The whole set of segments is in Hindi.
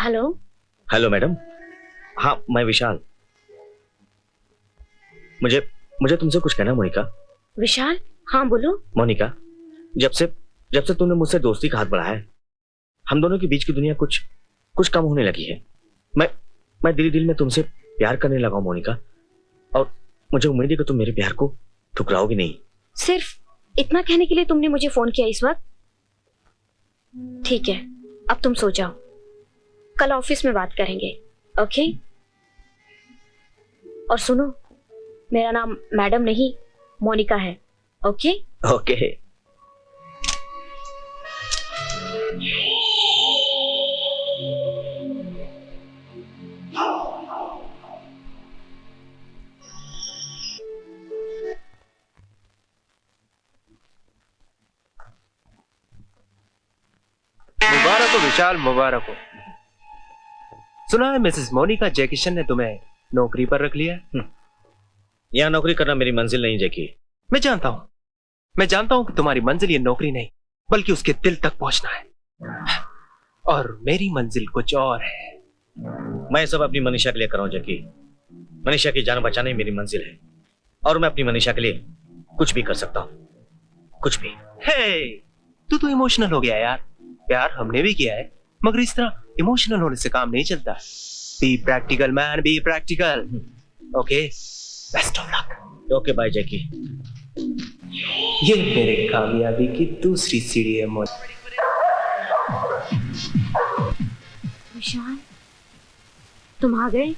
हेलो। Hello madam. हाँ, मैं विशाल। मुझे मुझे तुमसे कुछ कहना है मोनिका। विशाल, हाँ बोलो। मोनिका, जब से तुमने मुझसे दोस्ती का हाथ बढ़ाया है, हम दोनों के बीच की दुनिया कुछ कुछ कम होने लगी है। मैं दिल दिल में तुमसे प्यार करने लगा हूं मोनिका, और मुझे उम्मीद है कि तुम मेरे प्यार को ठुकराओगी नहीं। सिर्फ इतना कहने के लिए तुमने मुझे फोन किया इस वक्त? ठीक है, अब तुम सो जाओ, कल ऑफिस में बात करेंगे। ओके? और सुनो, मेरा नाम मैडम नहीं मोनिका है। ओके? ओके। मुबारक हो विशाल, मुबारक हो। सुना है मिसेस मोनिका जैकिशन ने तुम्हें नौकरी पर रख लिया है। यहाँ नौकरी करना मेरी मंजिल नहीं जैकी। मैं जानता हूं कि तुम्हारी मंजिल ये नौकरी नहीं बल्कि उसके दिल तक पहुंचना है, और मेरी मंजिल कुछ और है। मैं सब अपनी मनीषा के लिए कर रहा हूं जैकी। मनीषा की जान बचाना ही मेरी मंजिल है, और मैं अपनी मनीषा के लिए कुछ भी कर सकता हूँ, कुछ भी। हे, तू तो इमोशनल हो गया यार। प्यार हमने भी किया है, मगर इस तरह इमोशनल होने से काम नहीं चलता। Be practical man, be practical. Okay, best of luck. Okay bye Jackie. ये मेरे कामयाबी की दूसरी सीढ़ी है मोन। विशाल, तुम आ गए।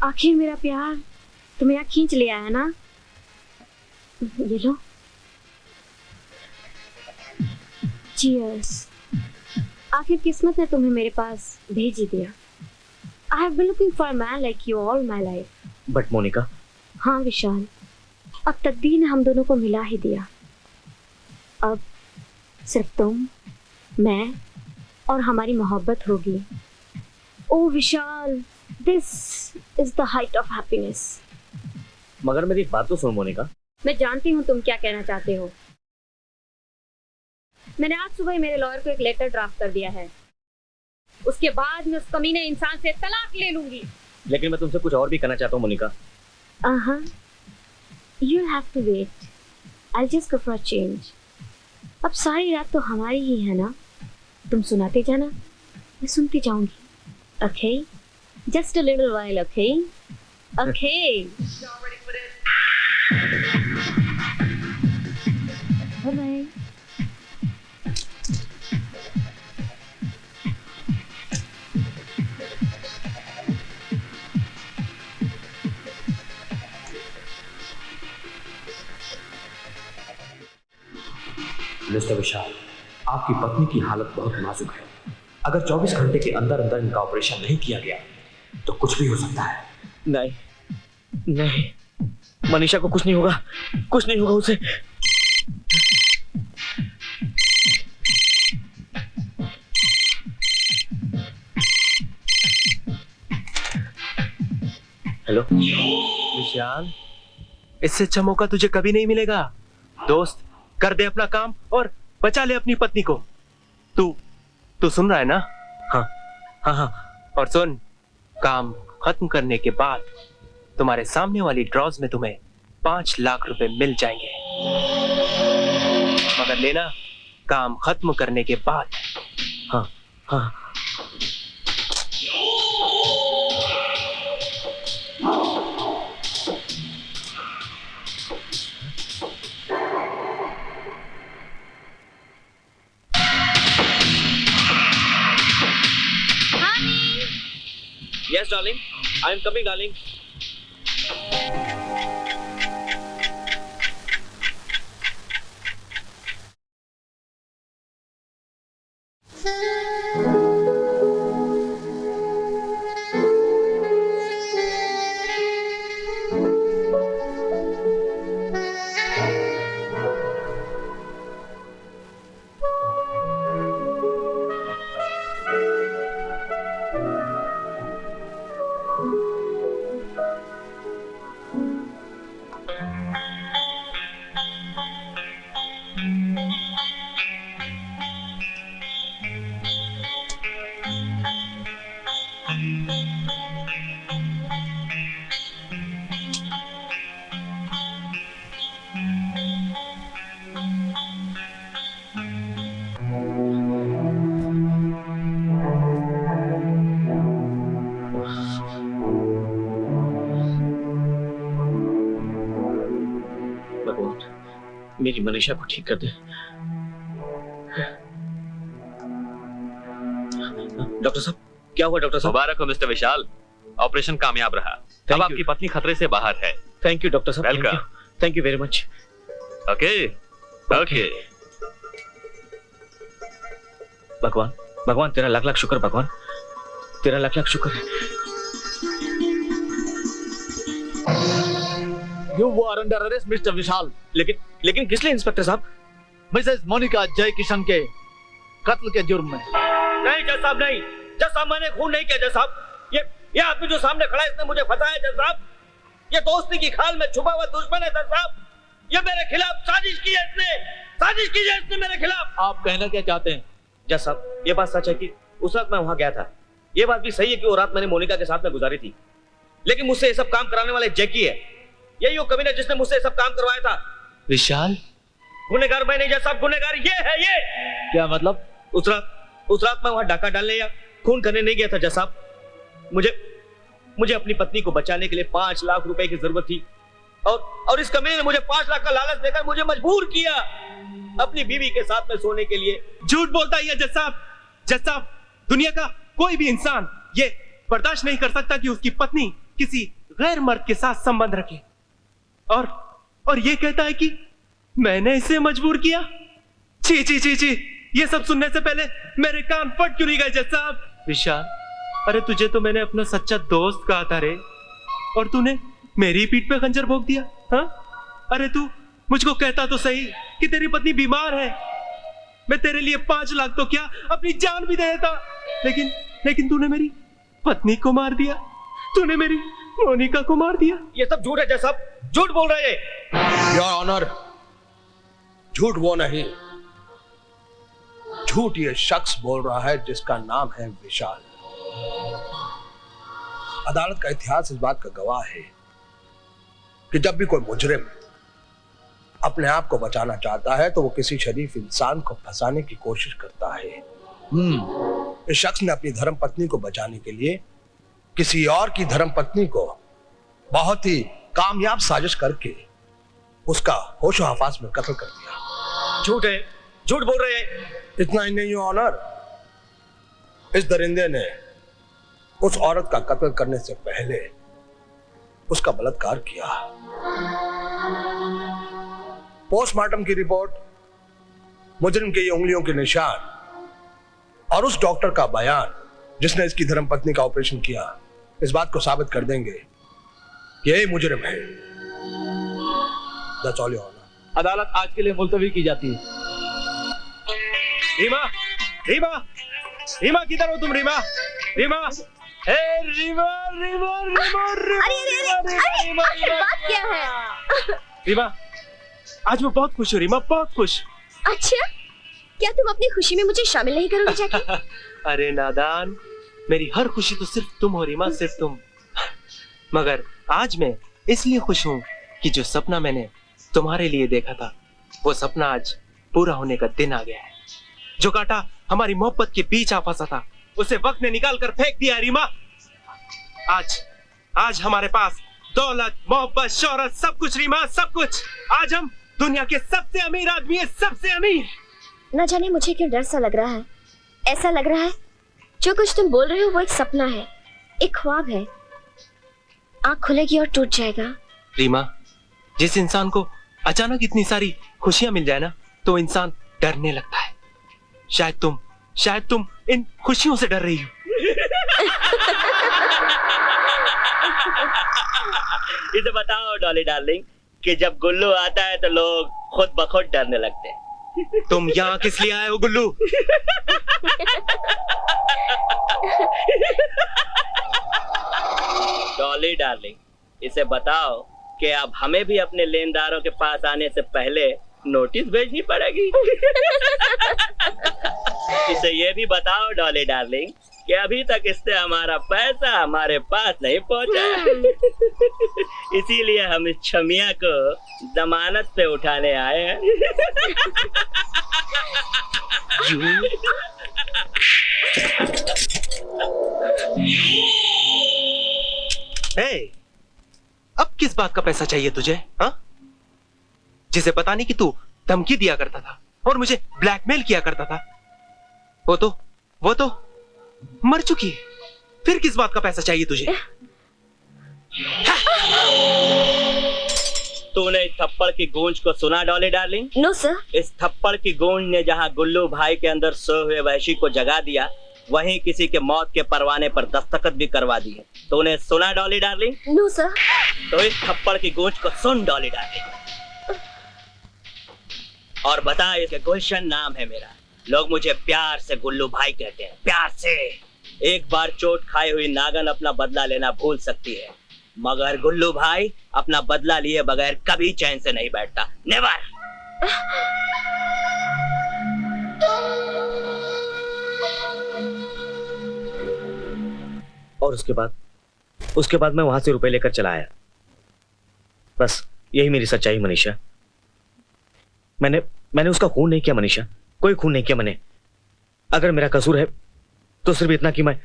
आखिर मेरा प्यार तुम्हें यहाँ खींच ले आया ना। ये लो। चीयर्स। आखिर किस्मत ने तुम्हें मेरे पास भेज ही दिया। I have been looking for a man like you all my life. But Monica. हाँ विशाल, अब तकदीर ने हम दोनों को मिला ही दिया। अब सिर्फ तुम, मैं और हमारी मोहब्बत होगी। Oh Vishal, this is the height of happiness. मगर मेरी एक बात तो सुन मोनिका। मैं जानती हूँ तुम क्या कहना चाहते हो। मैंने आज सुबह ही मेरे लॉयर को एक लेटर ड्राफ्ट कर दिया है। उसके बाद मैं उस कमीने इंसान से तलाक ले लूंगी। लेकिन मैं तुमसे कुछ और भी कहना चाहता हूँ Monika. You'll have to wait. I'll just go for a change. अब सारी रात तो हमारी ही है ना। तुम सुनाते जाना, मैं सुनती जाऊंगी। Okay? Just a little while, okay? Okay. Bye-bye. Mister Vishal, आपकी पत्नी की हालत बहुत नाजुक है। अगर 24 घंटे के अंदर अंदर इनका ऑपरेशन नहीं किया गया तो कुछ भी हो सकता है। नहीं नहीं, मनीषा को कुछ नहीं होगा, कुछ नहीं होगा उसे। हेलो विशाल, इससे अच्छा मौका तुझे कभी नहीं मिलेगा। दोस्त, कर दे अपना काम और बचा ले अपनी पत्नी को। तू सुन रहा है ना? हाँ हाँ हाँ। और सुन, काम खत्म करने के बाद तुम्हारे सामने वाली ड्रॉज में तुम्हें 5 लाख रुपए मिल जाएंगे, मगर लेना काम खत्म करने के बाद। हाँ हाँ। Yes, darling. I am coming, darling. मेरी मनीषा को ठीक कर दे। डॉक्टर साहब, क्या हुआ डॉक्टर साहब? मुबारक हो मिस्टर विशाल, ऑपरेशन कामयाब रहा। अब you. आपकी पत्नी खतरे से बाहर है। थैंक यू डॉक्टर साहब। Welcome. Thank you very much. Okay okay. भगवान भगवान तेरा लाख लाख शुक्र, भगवान तेरा लाख लाख शुक्र है। You are under arrest, Mr. विशाल। लेकिन किस लिए इंस्पेक्टर साहब? मिसेस मोनिका जय किशन के कत्ल के जुर्म में। नहीं जज साहब, नहीं जज साहब, मैंने खून नहीं किया जज साहब। ये आदमी जो सामने खड़ा है इसने मुझे फंसाया जज साहब। ये दोस्ती की खाल में छुपा हुआ दुश्मन है जज साहब। ये मेरे खिलाफ साजिश की है इसने मेरे खिलाफ। आप कहना क्या चाहते हैं? जज साहब, ये बात सच है कि उस रात मैं वहां गया था। ये बात भी सही है कि वो रात मैंने मोनिका के साथ में गुजारी थी, लेकिन मुझसे ये सब काम कराने वाले जैकी है। यही वो कमीना जिसने मुझसे ये सब काम करवाया था। विशाल, गुनहगार मैं नहीं जज साहब, गुनहगार ये है। ये क्या मतलब? उस रात मैं वहां डाका डालने या खून करने नहीं गया था जज साहब। मुझे अपनी पत्नी को बचाने के लिए 5 लाख रुपए की जरूरत थी, और इस कमीने ने मुझे 5 लाख का लालच देकर मुझे मजबूर किया अपनी बीवी के साथ में सोने के लिए। झूठ बोलता है जज साहब। जज साहब, दुनिया का कोई भी इंसान ये बर्दाश्त नहीं कर सकता कि उसकी पत्नी किसी गैर मर्द के साथ संबंध रखे, और ये कहता है कि मैंने इसे मजबूर किया। छी छी छी छी, ये सब सुनने से पहले मेरे कान फट क्यों नहीं गए जज साहब? विशाल, अरे तुझे तो मैंने अपना सच्चा दोस्त कहा था रे, और तूने मेरी पीठ पे खंजर भोंक दिया। हाँ, अरे तू मुझको कहता तो सही कि तेरी पत्नी बीमार है। मैं तेरे लिए 5 लाख तो क्या अपनी जान भी दे देता, लेकिन तूने मेरी पत्नी को मार दिया। तूने मेरी मोनिका को मार दिया। ये सब झूठ है जज साहब, झूठ बोल रहे हैं। योर ऑनर, झूठ वो नहीं, झूठ ये शख्स बोल रहा है जिसका नाम है विशाल। अदालत का इतिहास इस बात का गवाह है कि जब भी कोई मुजरिम अपने आप को बचाना चाहता है तो वो किसी शरीफ इंसान को फंसाने की कोशिश करता है। इस शख्स ने अपनी धर्म पत्नी को बचाने के लिए किसी और की धर्म पत्नी को बहुत ही कामयाब साजिश करके उसका होशो हवास में कत्ल कर दिया। झूठ है, झूठ बोल रहे हैं। इतना ही नहीं ऑनर, इस दरिंदे ने उस औरत का कत्ल करने से पहले उसका बलात्कार किया। पोस्टमार्टम की रिपोर्ट, मुजरिम के ये उंगलियों के निशान और उस डॉक्टर का बयान जिसने इसकी धर्मपत्नी का ऑपरेशन किया, इस बात को साबित कर देंगे कि यही मुजरिम है। That's all, Your Honor. अदालत आज के लिए मुलतवी की जाती है। रीमा, रीमा, रीमा किधर हो तुम? रीमा, रीमा, हे रीमा, रीमा, रीमा, रीमा, आखिर बात क्या है? रीमा, आज मैं बहुत खुश हूँ रीमा, बहुत खुश। अच्छा, क्या तुम अपनी खुशी में मुझे शामिल नहीं करोगे जाके? अरे नादान, मेरी हर खुशी तो सिर्फ तुम हो रीमा, सिर्फ तुम। मगर आज मैं इसलिए खुश हूँ कि जो सपना मैंने तुम्हारे लिए देखा था, वो सपना आज पूरा होने का दिन आ गया है। जो कांटा हमारी मोहब्बत के बीच आ फंसा था, उसे वक्त ने निकाल कर फेंक दिया रीमा। आज हमारे पास दौलत, मोहब्बत, शोहरत, सब कुछ रीमा, सब कुछ। आज हम दुनिया के सबसे अमीर आदमी है, सबसे अमीर। न जाने मुझे क्यों डर सा लग रहा है। ऐसा लग रहा है जो कुछ तुम बोल रहे हो वो एक सपना है, एक ख्वाब है। आँख खुलेगी और टूट जाएगा। रीमा, जिस इंसान को अचानक इतनी सारी खुशियां मिल जाए ना, तो इंसान डरने लगता है। शायद तुम इन खुशियों से डर रही हो। इसे बताओ डॉली डार्लिंग कि जब गुल्लू आता है तो लोग खुद ब खुद डरने लगते हैं। तुम यहाँ किस लिए आए हो गुल्लू? डॉली डार्लिंग, इसे बताओ कि अब हमें भी अपने लेनदारों के पास आने से पहले नोटिस भेजनी पड़ेगी। इसे ये भी बताओ डॉली डार्लिंग कि अभी तक इससे हमारा पैसा हमारे पास नहीं पहुंचा। इसीलिए हम इस छमिया को जमानत पे उठाने आए हैं। अब किस बात का पैसा चाहिए तुझे? हाँ, जिसे पता नहीं कि तू धमकी दिया करता था और मुझे ब्लैकमेल किया करता था, वो तो मर चुकी है। फिर किस बात का पैसा चाहिए तुझे? तूने इस थप्पड़ की गूंज को सुना डॉली डार्लिंग? No sir. इस थप्पड़ की गूंज ने जहां गुल्लू भाई के अंदर सोए हुए वहशी को जगा दिया, वहीं किसी के मौत के परवाने पर दस्तखत भी करवा दी है। तूने सुना डॉली डार्लिंग? No sir. तो इस थप्पड़ की गूंज को सुन डॉली डार्लिंग, और बता, इसके गुलशन नाम है मेरा। लोग मुझे प्यार से गुल्लू भाई कहते हैं, प्यार से। एक बार चोट खाई हुई नागन अपना बदला लेना भूल सकती है, मगर गुल्लू भाई अपना बदला लिए बगैर कभी चैन से नहीं बैठता, नेवर। और उसके बाद मैं वहां से रुपए लेकर चला आया। बस यही मेरी सच्चाई मनीषा। मैंने उसका खून नहीं किया मनीषा, कोई खून नहीं किया मैंने। अगर मेरा कसूर है तो सिर्फ इतना कि मैं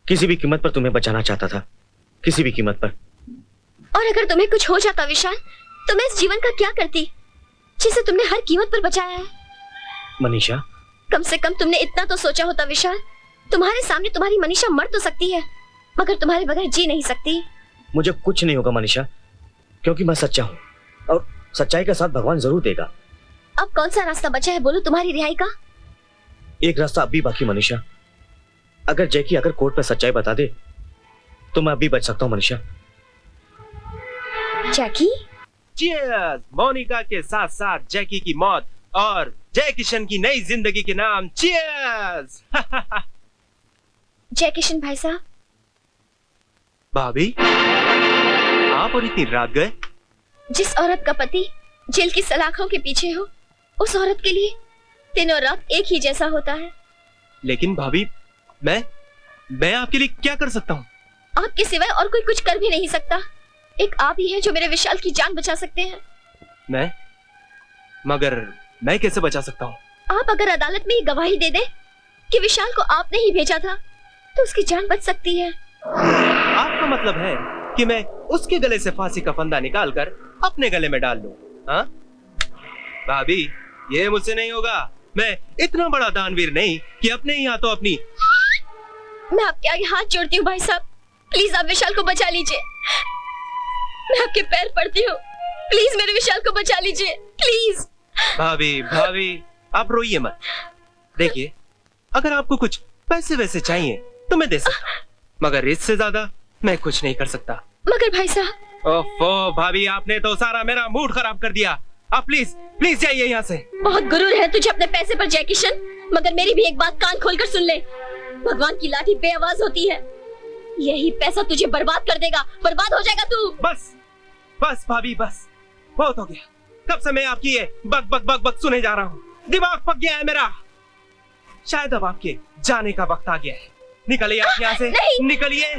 किसी भी कीमत पर तुम्हें बचाना चाहता था, किसी भी कीमत पर। और अगर तुम्हें कुछ हो जाता विशाल, तो मैं इस जीवन का क्या करती जिसे तुमने हर कीमत पर बचाया है? मनीषा, कम से कम तुमने इतना तो सोचा होता विशाल। तुम्हारे सामने तुम्हारी मनीषा मर तो सकती है, मगर तुम्हारे बगैर जी नहीं सकती। मुझे कुछ नहीं होगा मनीषा, क्योंकि मैं सच्चा हूं और सच्चाई का साथ भगवान जरूर देगा। अब कौन सा रास्ता बचा है बोलो तुम्हारी रिहाई का? एक रास्ता अब भी बाकी मनीषा। अगर जैकी अगर कोर्ट में सच्चाई बता दे तो मैं अभी बच सकता हूं मनीषा। जैकी? चीयर्स! मोनिका के साथ साथ जैकी की मौत और जय किशन की नई जिंदगी के नाम चीयर्स! जय किशन भाई साहब। भाभी, आप और इतनी रात गए? जिस औरत का पति जेल की सलाखों के पीछे हो, उस औरत के लिए दिन और रात एक ही जैसा होता है। लेकिन भाभी, मैं आपके लिए क्या कर सकता हूँ? आपके सिवाय और कोई कुछ कर भी नहीं सकता। एक आप ही है जो मेरे विशाल की जान बचा सकते हैं। मगर मैं कैसे बचा सकता हूँ? आप अगर अदालत में ये गवाही दे दे कि विशाल को आपने ही भेजा था, तो उसकी जान बच सकती है। आपका मतलब है कि मैं उसके गले से फांसी का फंदा निकालकर अपने गले में डाल लूं? हाँ? भाभी, ये मुझसे नहीं होगा। मैं इतना बड़ा दानवीर नहीं कि अपने ही हाथों अपनी। मैं आपके आगे हाथ जोड़ती हूँ भाई साहब, प्लीज आप विशाल को बचा लीजिए। मैं आपके पैर पड़ती हूँ, प्लीज मेरे विशाल को बचा लीजिए, प्लीज। भाभी, आप रोइए मत। देखिए, अगर आपको कुछ पैसे वैसे चाहिए तो मैं दे सकता हूँ, मगर इससे ज्यादा मैं कुछ नहीं कर सकता। मगर भाई साहब। ओफो भाभी, आपने तो सारा मेरा मूड खराब कर दिया। आप प्लीज जाइए यहाँ से। बहुत गुरूर है तुझे अपने पैसे पर जय किशन, मगर मेरी भी एक बात कान खोलकर सुन ले। भगवान की लाठी बेआवाज होती है, यही पैसा तुझे बर्बाद कर देगा, बर्बाद हो जाएगा तू। बस भाभी, बस बहुत हो गया। कब से मैं आपकी ये बक सुने जा रहा हूँ। दिमाग पक गया है मेरा। शायद अब आपके जाने का वक्त आ गया है। निकलिए आप यहाँ से, निकलिए।